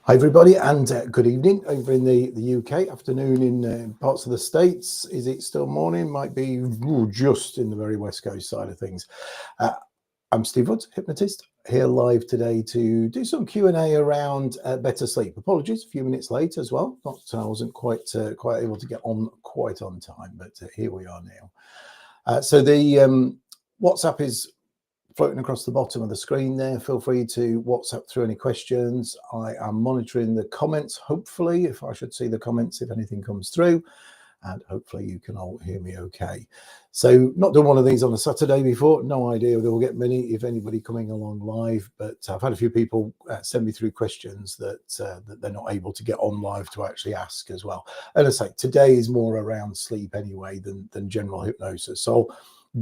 Hi everybody, and good evening over in the UK, afternoon in parts of the States. Is it still morning? Might be just in the very West Coast side of things. I'm Steve Woods, hypnotist, here live today to do some Q&A around better sleep. Apologies, a few minutes late as well. I wasn't quite able to get on quite on time, but here we are now. So the WhatsApp is floating across the bottom of the screen there. Feel free to WhatsApp through any questions. I am monitoring the comments, hopefully, if I should see the comments, if anything comes through, and hopefully you can all hear me okay. So not done one of these on a Saturday before, no idea whether we'll get many, if anybody coming along live, but I've had a few people send me through questions that they're not able to get on live to actually ask as well. And as I say, today is more around sleep anyway than general hypnosis. So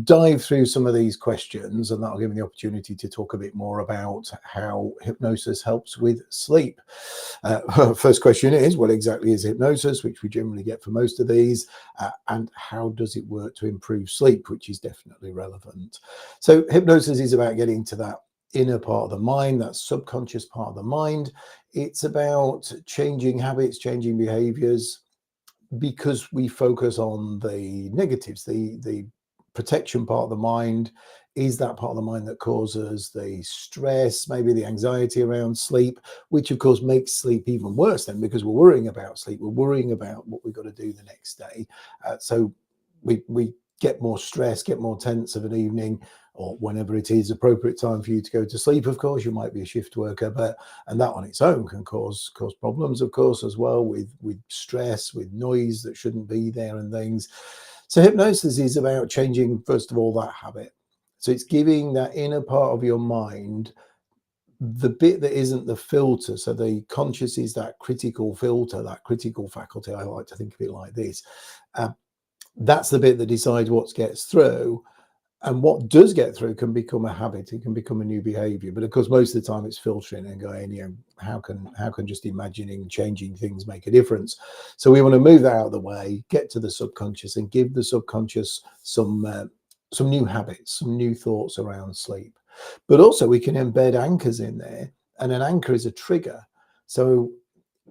dive through some of these questions, and that'll give me the opportunity to talk a bit more about how hypnosis helps with sleep. First question is, what exactly is hypnosis, which we generally get for most of these, and how does it work to improve sleep, which is definitely relevant. So hypnosis is about getting to that inner part of the mind, that subconscious part of the mind. It's about changing habits, changing behaviors, because we focus on the negatives. The protection part of the mind is that part of the mind that causes the stress, maybe the anxiety around sleep, which of course makes sleep even worse then, because we're worrying about sleep, we're worrying about what we've got to do the next day. So we get more stress, get more tense of an evening, or whenever it is appropriate time for you to go to sleep. Of course, you might be a shift worker, and that on its own can cause problems, of course, as well, with stress, with noise that shouldn't be there and things. So hypnosis is about changing, first of all, that habit. So it's giving that inner part of your mind, the bit that isn't the filter. So the conscious is that critical filter, that critical faculty. I like to think of it like this. That's the bit that decides what gets through. And what does get through can become a habit. It can become a new behavior. But of course, most of the time it's filtering and going, how can just imagining changing things make a difference? So we want to move that out of the way, get to the subconscious, and give the subconscious some new habits, some new thoughts around sleep. But also we can embed anchors in there, and an anchor is a trigger. So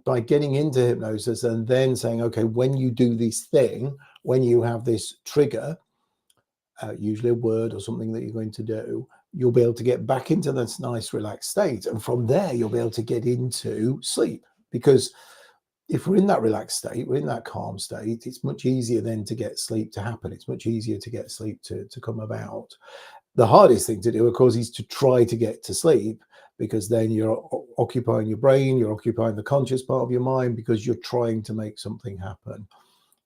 by getting into hypnosis and then saying, okay, when you do this thing, when you have this trigger, usually a word or something that you're going to do, you'll be able to get back into this nice relaxed state. And from there, you'll be able to get into sleep. Because if we're in that relaxed state, we're in that calm state, it's much easier then to get sleep to happen. It's much easier to get sleep to come about. The hardest thing to do, of course, is to try to get to sleep, because then you're occupying your brain, you're occupying the conscious part of your mind, because you're trying to make something happen.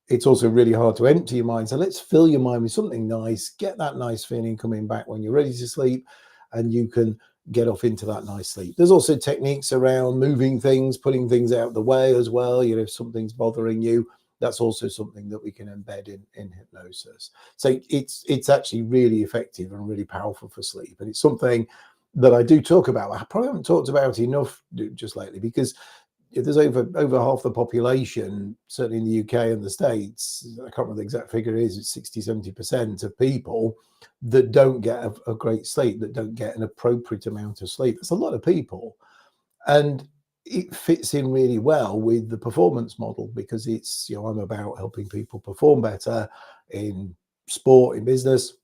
It's also really hard to empty your mind. So let's fill your mind with something nice, get that nice feeling coming back when you're ready to sleep, and you can get off into that nice sleep. There's also techniques around moving things, putting things out of the way as well. If something's bothering you, that's also something that we can embed in hypnosis. So it's actually really effective and really powerful for sleep. And it's something that I do talk about. I probably haven't talked about enough just lately, because there's over half the population, certainly in the UK and the States, I can't remember the exact figure is, it's 60-70% of people that don't get a great sleep, that don't get an appropriate amount of sleep. That's a lot of people. And it fits in really well with the performance model, because it's, I'm about helping people perform better in sport, in business,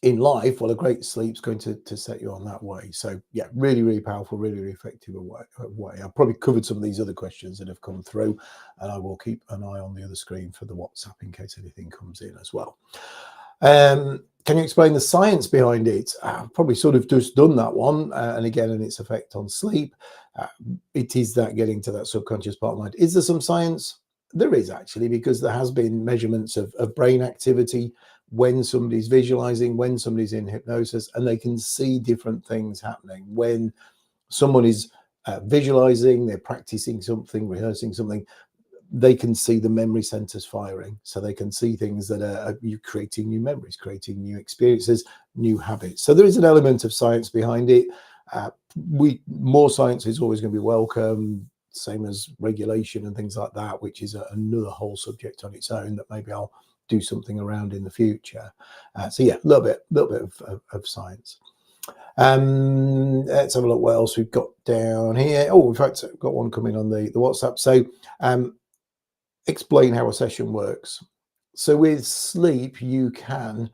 in life. Well, a great sleep's going to set you on that way. So yeah, really, really powerful, really, really effective way. I've probably covered some of these other questions that have come through, and I will keep an eye on the other screen for the WhatsApp in case anything comes in as well. Can you explain the science behind it? I've probably sort of just done that one, and again, and its effect on sleep. It is that getting to that subconscious part of mind. Is there some science? There is, actually, because there has been measurements of brain activity when somebody's visualizing, when somebody's in hypnosis, and they can see different things happening. When someone is visualizing, they're practicing something, rehearsing something, they can see the memory centers firing. So they can see things that are you creating new memories, creating new experiences, new habits. So there is an element of science behind it. More science is always going to be welcome, same as regulation and things like that, which is another whole subject on its own that maybe I'll do something around in the future. So yeah, a little bit of science. Let's have a look what else we've got down here. Oh, in fact, I've got one coming on the WhatsApp. So explain how a session works. So with sleep, you can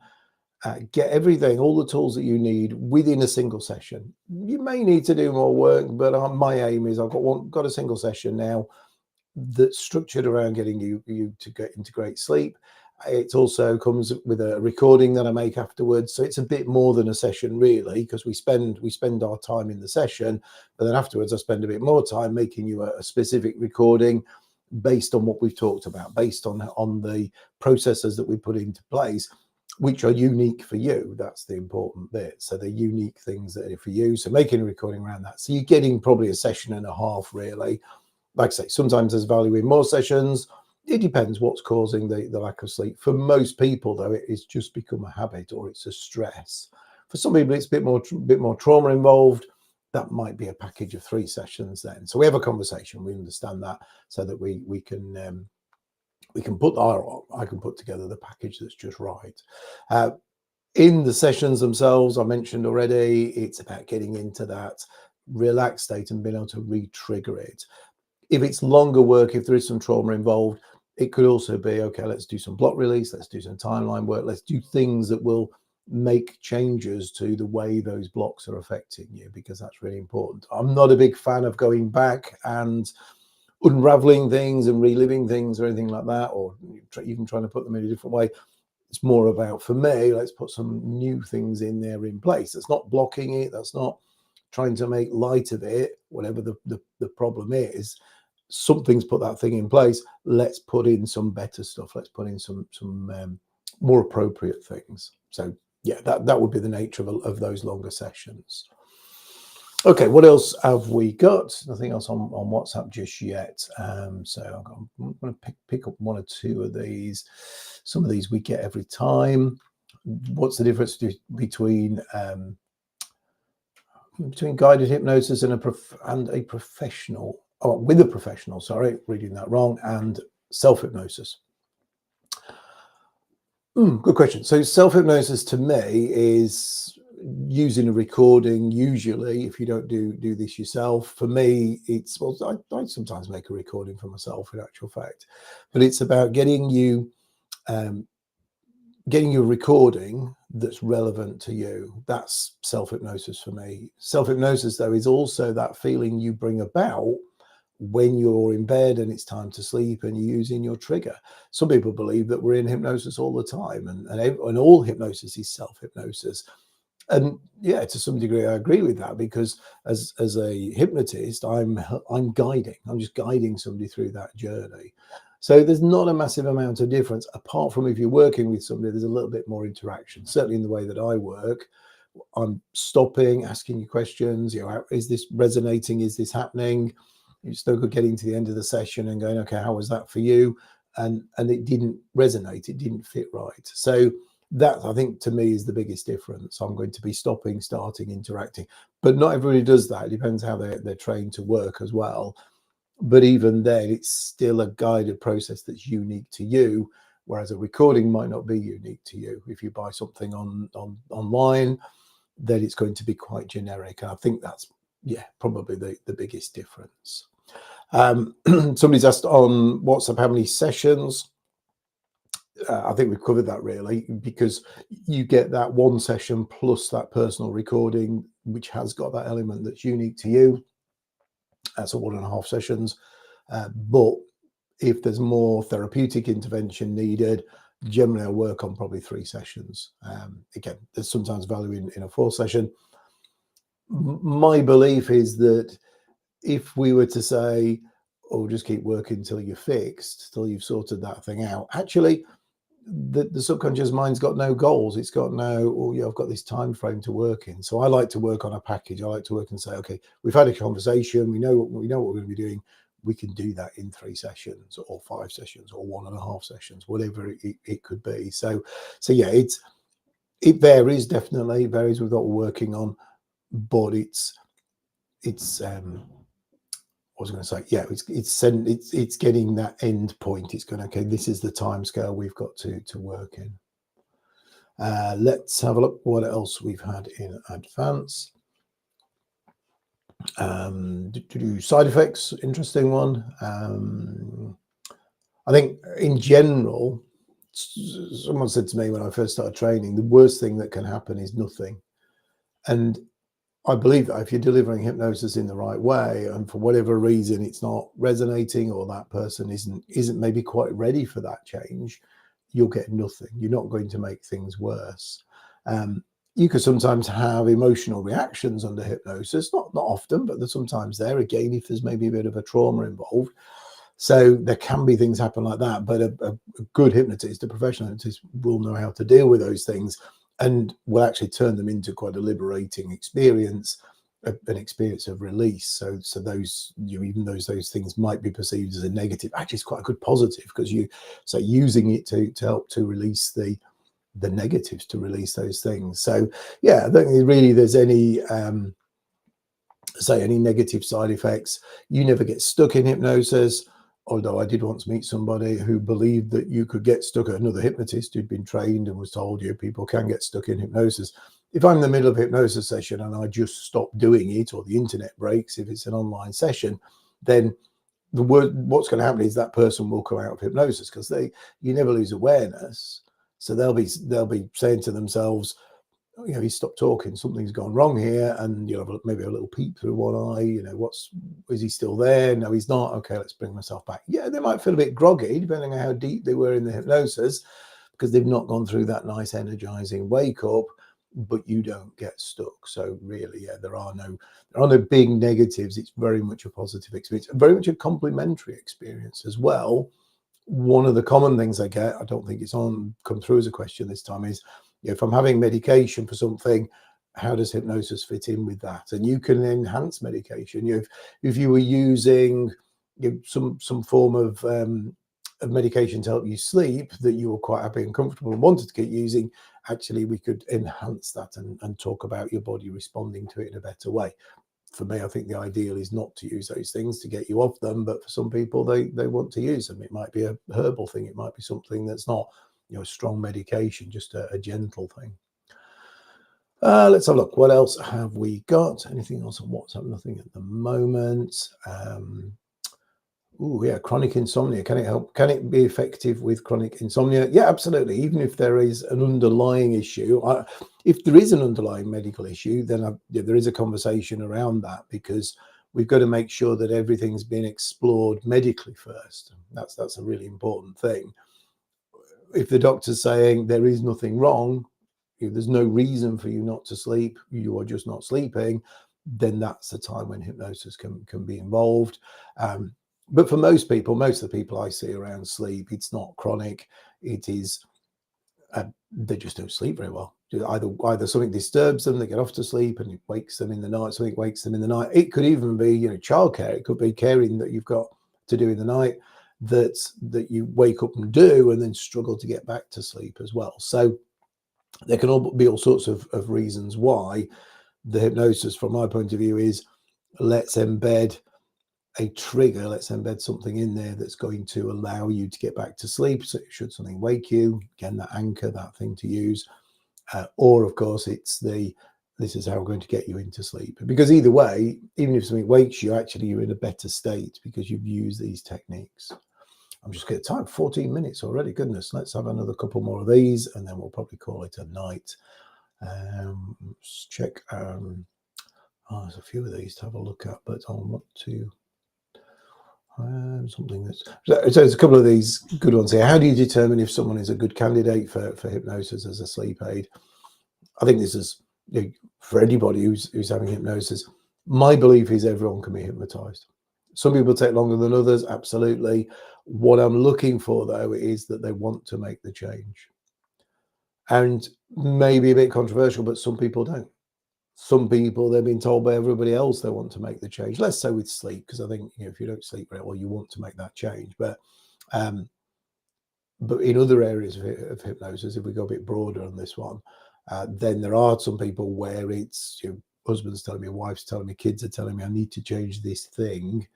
get everything, all the tools that you need within a single session. You may need to do more work, but my aim is I've got a single session now that's structured around getting you to get into great sleep. It also comes with a recording that I make afterwards, so it's a bit more than a session really, because we spend our time in the session, but then afterwards I spend a bit more time making you a specific recording based on what we've talked about, based on the processes that we put into place, which are unique for you. That's the important bit. So they're unique things that are for you. So making a recording around that. So you're getting probably a session and a half really. Like I say, sometimes there's value in more sessions. It depends what's causing the lack of sleep. For most people, though, it's just become a habit or it's a stress. For some people, it's a bit more trauma involved. That might be a package of 3 sessions then. So we have a conversation. We understand that, so that we can I can put together the package that's just right. In the sessions themselves, I mentioned already, it's about getting into that relaxed state and being able to re-trigger it. If it's longer work, if there is some trauma involved, it could also be, okay, let's do some block release, let's do some timeline work, let's do things that will make changes to the way those blocks are affecting you, because that's really important. I'm not a big fan of going back and unraveling things and reliving things or anything like that, or even trying to put them in a different way. It's more about, for me, let's put some new things in there in place. That's not blocking it. That's not trying to make light of it, whatever the problem is. Something's put that thing in place. Let's put in some better stuff. Let's put in some more appropriate things. So yeah, that would be the nature of those longer sessions. Okay, what else have we got? Nothing else on WhatsApp just yet. So I'm going to pick up 1 or 2 of these. Some of these we get every time. What's the difference between guided hypnosis and a professional? Oh, with a professional. Sorry, reading that wrong. And self-hypnosis. Good question. So self-hypnosis to me is using a recording. Usually, if you don't do this yourself, for me, it's, well, I sometimes make a recording for myself in actual fact, but it's about getting you a recording that's relevant to you. That's self-hypnosis for me. Self-hypnosis, though, is also that feeling you bring about when you're in bed and it's time to sleep and you're using your trigger. Some people believe that we're in hypnosis all the time, and all hypnosis is self-hypnosis. And yeah, to some degree, I agree with that, because as a hypnotist, I'm guiding. I'm just guiding somebody through that journey. So there's not a massive amount of difference, apart from if you're working with somebody, there's a little bit more interaction. Certainly in the way that I work, I'm stopping, asking you questions. You know, is this resonating? Is this happening? You're still getting to the end of the session and going, okay, how was that for you? And it didn't resonate. It didn't fit right. So that, I think, to me is the biggest difference. I'm going to be stopping, starting, interacting, but not everybody does that. It depends how they're trained to work as well. But even then, it's still a guided process that's unique to you, whereas a recording might not be unique to you. If you buy something online, then it's going to be quite generic. And I think that's, yeah, probably the biggest difference. Somebody's asked on WhatsApp how many sessions. I think we've covered that really, because you get that 1 session plus that personal recording, which has got that element that's unique to you. That's a 1.5 sessions. But if there's more therapeutic intervention needed, generally I'll work on probably 3 sessions. Again, there's sometimes value in a 4 session. My belief is that if we were to say, oh, just keep working till you're fixed, till you've sorted that thing out, actually, the subconscious mind's got no goals. It's got no, oh yeah, I've got this time frame to work in. So I like to work on a package. I like to work and say, okay, we've had a conversation. We know what we're going to be doing. We can do that in 3 sessions or 5 sessions or 1.5 sessions, whatever it could be. So yeah, it varies, definitely. It varies with what we're working on, but it's I was going to say, yeah, it's getting that end point. It's going, okay, this is the time scale we've got to work in. Let's have a look what else we've had in advance. Side effects, interesting one. I think in general, someone said to me when I first started training, the worst thing that can happen is nothing. And I believe that if you're delivering hypnosis in the right way, and for whatever reason it's not resonating, or that person isn't maybe quite ready for that change, you'll get nothing. You're not going to make things worse. You could sometimes have emotional reactions under hypnosis, not often, but there's sometimes there, again, if there's maybe a bit of a trauma involved. So there can be things happen like that, but a good hypnotist, a professional hypnotist, will know how to deal with those things and will actually turn them into quite a liberating experience, an experience of release. So those, even those things might be perceived as a negative, actually it's quite a good positive, because using it to help to release the negatives, to release those things. So yeah, I don't think really there's any any negative side effects. You never get stuck in hypnosis. Although I did once meet somebody who believed that you could get stuck, another hypnotist who'd been trained and was told people can get stuck in hypnosis. If I'm in the middle of a hypnosis session and I just stop doing it, or the internet breaks, if it's an online session, then what's going to happen is that person will come out of hypnosis, because you never lose awareness. So they'll be saying to themselves, he stopped talking, something's gone wrong here, and maybe a little peep through one eye, is he still there? No, he's not. Okay, let's bring myself back. Yeah, they might feel a bit groggy depending on how deep they were in the hypnosis, because they've not gone through that nice energizing wake up, but you don't get stuck. So really, yeah, there are no big negatives. It's very much a positive experience, very much a complementary experience as well. One of the common things I get, I don't think it's come through as a question this time, is if I'm having medication for something, how does hypnosis fit in with that? And you can enhance medication. If you were using some form of medication to help you sleep that you were quite happy and comfortable and wanted to keep using, actually we could enhance that and talk about your body responding to it in a better way. For me, I think the ideal is not to use those things to get you off them, but for some people, they want to use them. It might be a herbal thing. It might be something that's not strong medication, just a gentle thing. Let's have a look. What else have we got? Anything else on WhatsApp? Nothing at the moment. Chronic insomnia. Can it help? Can it be effective with chronic insomnia? Yeah, absolutely. Even if there is an underlying issue, if there is an underlying medical issue, then there is a conversation around that, because we've got to make sure that everything's been explored medically first. That's a really important thing. If the doctor's saying there is nothing wrong, if there's no reason for you not to sleep, you are just not sleeping, then that's the time when hypnosis can be involved. But for most people, most of the people I see around sleep, it's not chronic. It is they just don't sleep very well. Either something disturbs them, they get off to sleep, and it wakes them in the night. Something wakes them in the night. It could even be childcare. It could be caring that you've got to do in the night that you wake up and do, and then struggle to get back to sleep as well. So there can be all sorts of reasons why. The hypnosis, from my point of view, is let's embed a trigger, let's embed something in there that's going to allow you to get back to sleep. So should something wake you, again, that anchor, that thing to use, or of course it's this is how we're going to get you into sleep. Because either way, even if something wakes you, actually you're in a better state because you've used these techniques. I'm just getting time, 14 minutes already. Goodness, let's have another couple more of these and then we'll probably call it a night. Let's check. There's a few of these to have a look at, but I want to something that's so there's a couple of these good ones here. How do you determine if someone is a good candidate for hypnosis as a sleep aid? I think this is for anybody who's having hypnosis. My belief is everyone can be hypnotized. Some people take longer than others, absolutely. What I'm looking for, though, is that they want to make the change. And maybe a bit controversial, but some people don't. Some people, they've been told by everybody else they want to make the change. Less so with sleep, because I think if you don't sleep very well, you want to make that change. But in other areas of hypnosis, if we go a bit broader on this one, then there are some people where it's husband's telling me, wife's telling me, kids are telling me I need to change this thing,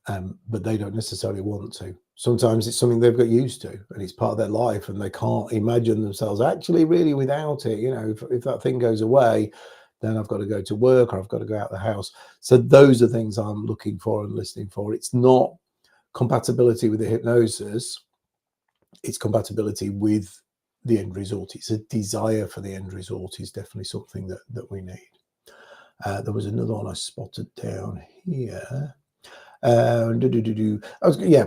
but they don't necessarily want to. Sometimes it's something they've got used to and it's part of their life, and they can't imagine themselves actually really without it. You know, if that thing goes away, then I've got to go to work or I've got to go out the house. So those are things I'm looking for and listening for. It's not compatibility with the hypnosis, it's compatibility with the end result. It's a desire for the end result is definitely something that we need. There was another one I spotted down here.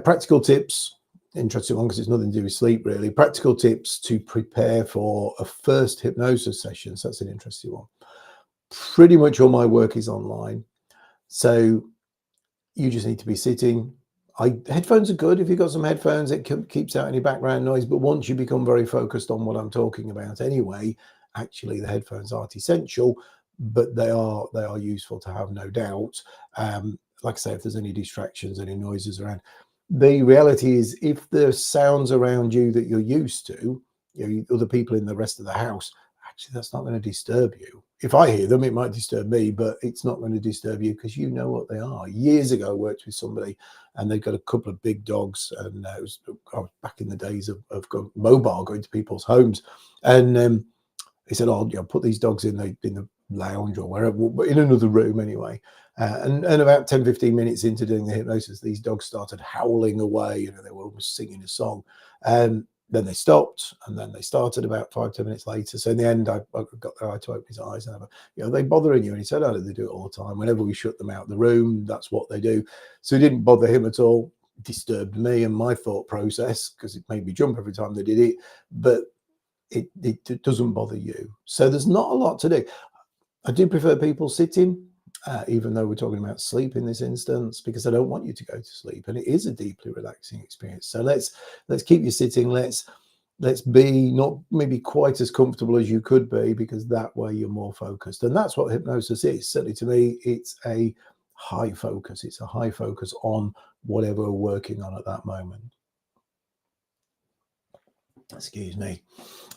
Practical tips. Interesting one because it's nothing to do with sleep really. Practical tips to prepare for a first hypnosis session. So that's an interesting one. Pretty much all my work is online, so you just need to be sitting. Headphones are good. If you've got some headphones, it keeps out any background noise, but once you become very focused on what I'm talking about anyway, actually the headphones aren't essential, but they are useful to have, no doubt. Like I say, if there's any distractions, any noises around, the reality is if there's sounds around you that you're used to, you know, other people in the rest of the house, actually that's not going to disturb you. If I hear them, it might disturb me, but it's not going to disturb you because you know what they are. Years ago, I worked with somebody and they've got a couple of big dogs, and I was back in the days of mobile, going to people's homes, and he said, "Oh, put these dogs in the lounge or wherever, but in another room anyway." And about 10-15 minutes into doing the hypnosis, these dogs started howling away. You know, they were almost singing a song. Then they stopped, and then they started about 5-10 minutes later. So in the end, I got the guy to open his eyes and have they bothering you? And he said, "Oh, they do it all the time. Whenever we shut them out of the room, that's what they do." So it didn't bother him at all. It disturbed me and my thought process because it made me jump every time they did it. But it doesn't bother you. So there's not a lot to do. I do prefer people sitting, even though we're talking about sleep in this instance, because I don't want you to go to sleep, and it is a deeply relaxing experience. So let's keep you sitting. Let's be not maybe quite as comfortable as you could be, because that way you're more focused, and that's what hypnosis is. Certainly to me, it's a high focus. It's a high focus on whatever we're working on at that moment. Excuse me.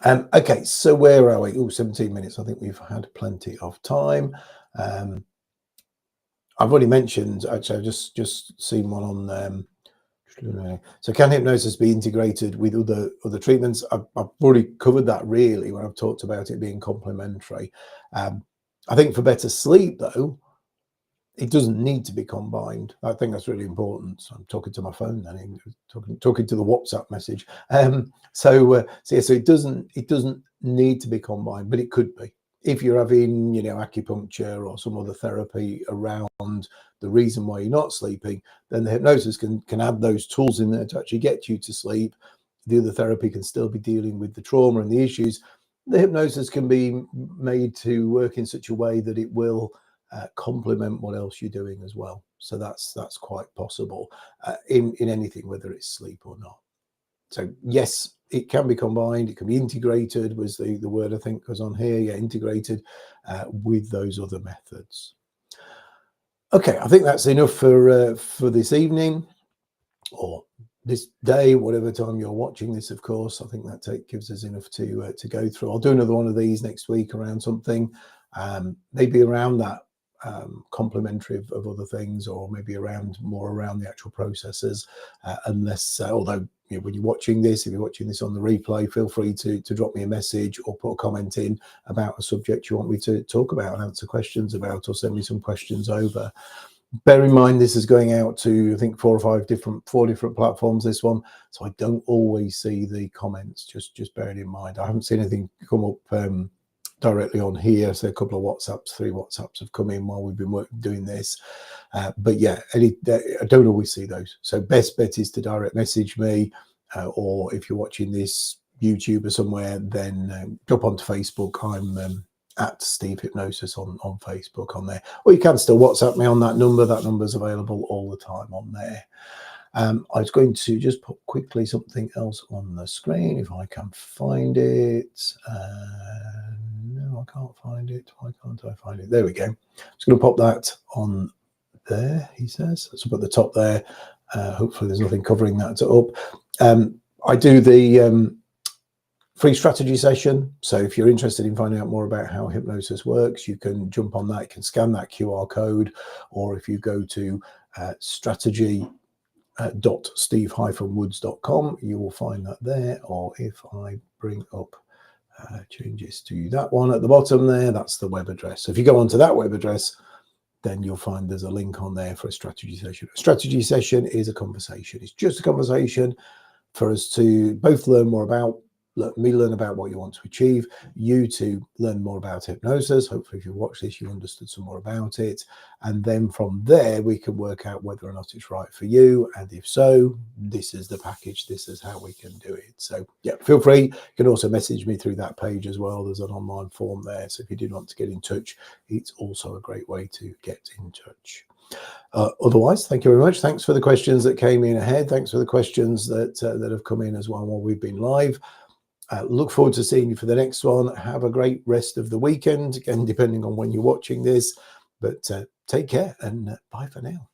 Okay, so where are we? 17 minutes. I think we've had plenty of time. I've already mentioned, actually, I've just seen one on so can hypnosis be integrated with other treatments? I've already covered that really when I've talked about it being complementary. I think for better sleep though, it doesn't need to be combined. I think that's really important. So I'm talking to my phone then, talking to the WhatsApp message. So it doesn't need to be combined, but it could be. If you're having, acupuncture or some other therapy around the reason why you're not sleeping, then the hypnosis can add those tools in there to actually get you to sleep. The other therapy can still be dealing with the trauma and the issues. The hypnosis can be made to work in such a way that it will complement what else you're doing as well. So that's quite possible in anything, whether it's sleep or not. So yes, it can be combined. It can be integrated, was the word I think was on here. Yeah, integrated with those other methods. Okay, I think that's enough for this evening or this day, whatever time you're watching this. Of course, I think that gives us enough to go through. I'll do another one of these next week around something, maybe around that. Complementary of other things, or maybe more around the actual processes, unless although when you're watching this, if you're watching this on the replay, feel free to drop me a message or put a comment in about a subject you want me to talk about and answer questions about, or send me some questions over. Bear in mind this is going out to I think 4 different platforms, this one, so I don't always see the comments. Just bear it in mind. I haven't seen anything come up directly on here. So a couple of 3 WhatsApps have come in while we've been doing this. But yeah, I don't always see those. So best bet is to direct message me, or if you're watching this YouTube or somewhere, then drop onto Facebook. I'm at Steve Hypnosis on Facebook on there. Or you can still WhatsApp me on that number. That number's available all the time on there. I was going to just put quickly something else on the screen if I can find it. No, I can't find it. Why can't I find it? There we go. I'm just going to pop that on there, he says. That's up at the top there. Hopefully there's nothing covering that up. I do the free strategy session. So if you're interested in finding out more about how hypnosis works, you can jump on that. You can scan that QR code, or if you go to strategy steve-woods.com. You will find that there, or if I bring up changes to that one at the bottom there, that's the web address. So if you go onto that web address, then you'll find there's a link on there for a strategy session. A strategy session is a conversation. It's just a conversation for us to both learn more about, me learn about what you want to achieve, you to learn more about hypnosis. Hopefully if you watch this, you understood some more about it. And then from there, we can work out whether or not it's right for you. And if so, this is the package. This is how we can do it. So yeah, feel free. You can also message me through that page as well. There's an online form there. So if you did want to get in touch, it's also a great way to get in touch. Otherwise, thank you very much. Thanks for the questions that came in ahead. Thanks for the questions that have come in as well while we've been live. Look forward to seeing you for the next one. Have a great rest of the weekend, again, depending on when you're watching this. But take care and bye for now.